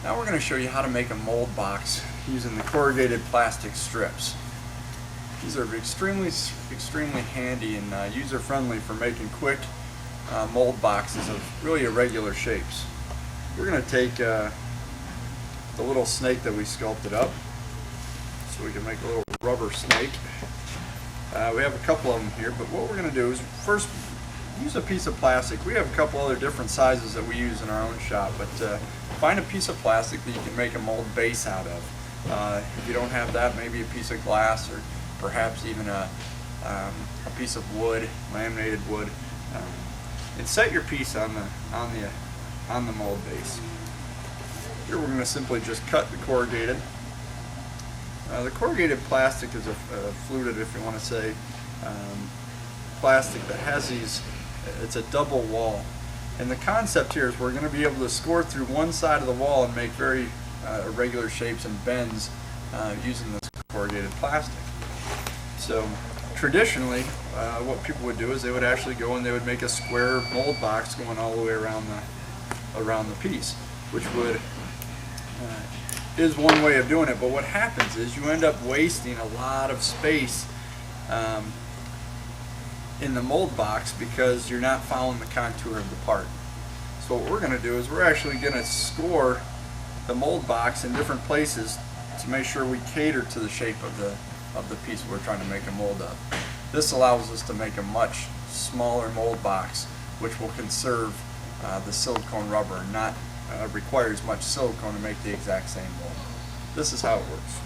Now we're going to show you how to make a mold box using the corrugated plastic strips. These are extremely handy and user-friendly for making quick mold boxes of really irregular shapes. We're going to take the little snake that we sculpted up so we can make a little rubber snake. We have a couple of them here, but what we're going to do is first use a piece of plastic. We have a couple other different sizes that we use in our own shop, but find a piece of plastic that you can make a mold base out of. If you don't have that, maybe a piece of glass or perhaps even a piece of wood, laminated wood, and set your piece on the mold base. Here we're going to simply just cut the corrugated. The corrugated plastic is a fluted, if you want to say, plastic that has these. It's a double wall, and the concept here is we're going to be able to score through one side of the wall and make very irregular shapes and bends using this corrugated plastic. So traditionally, what people would do is they would actually go and they would make a square mold box going all the way around the piece, which would is one way of doing it. But what happens is you end up wasting a lot of space in the mold box because you're not following the contour of the part. So what we're going to do is we're actually going to score the mold box in different places to make sure we cater to the shape of the piece we're trying to make a mold of. This allows us to make a much smaller mold box, which will conserve the silicone rubber and not require as much silicone to make the exact same mold. This is how it works.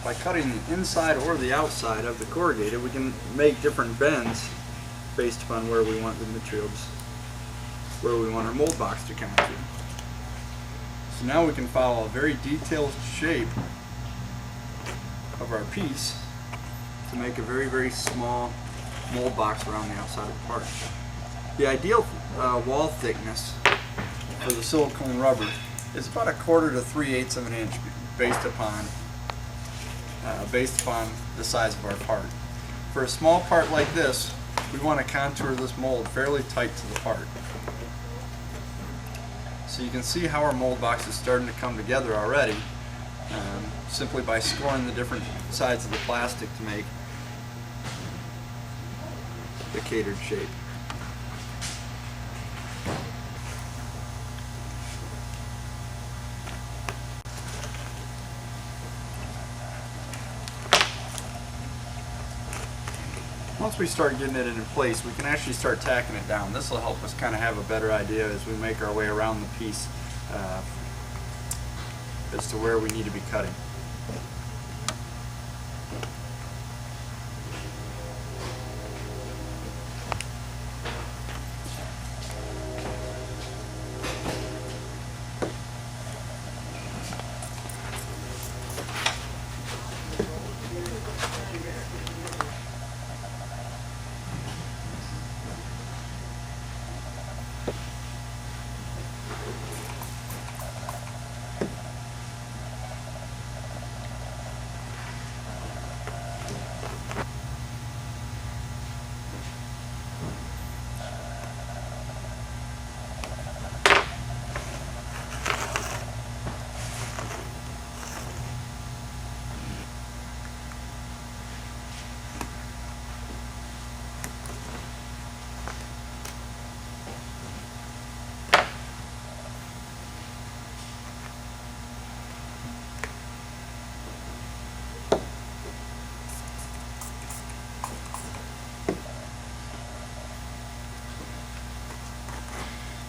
By cutting the inside or the outside of the corrugated, we can make different bends based upon where we want the materials, where we want our mold box to come to. So now we can follow a very detailed shape of our piece to make a very small mold box around the outside of the part. The ideal wall thickness for the silicone rubber is about 1/4 to 3/8 of an inch based upon the size of our part. For a small part like this, we want to contour this mold fairly tight to the part. So you can see how our mold box is starting to come together already, simply by scoring the different sides of the plastic to make the catered shape. Once we start getting it in place, we can actually start tacking it down. This will help us kind of have a better idea as we make our way around the piece as to where we need to be cutting.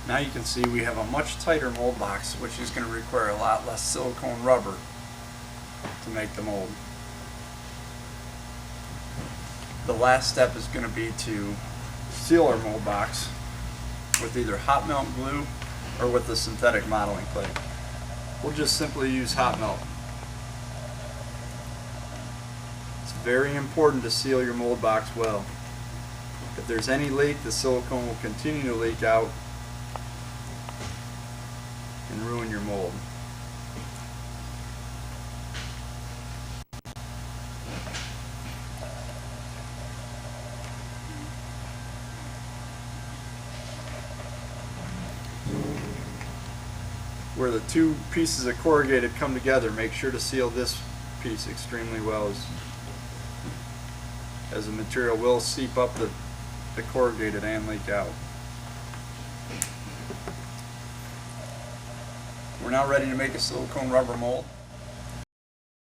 Now you can see we have a much tighter mold box, which is going to require a lot less silicone rubber to make the mold. The last step is going to be to seal our mold box with either hot melt glue or with the synthetic modeling clay. we'll just simply use hot melt. It's very important to seal your mold box well. If there's any leak, the silicone will continue to leak out and ruin your mold. Where the two pieces of corrugated come together, make sure to seal this piece extremely well, as the material will seep up the corrugated and leak out. We're now ready to make a silicone rubber mold.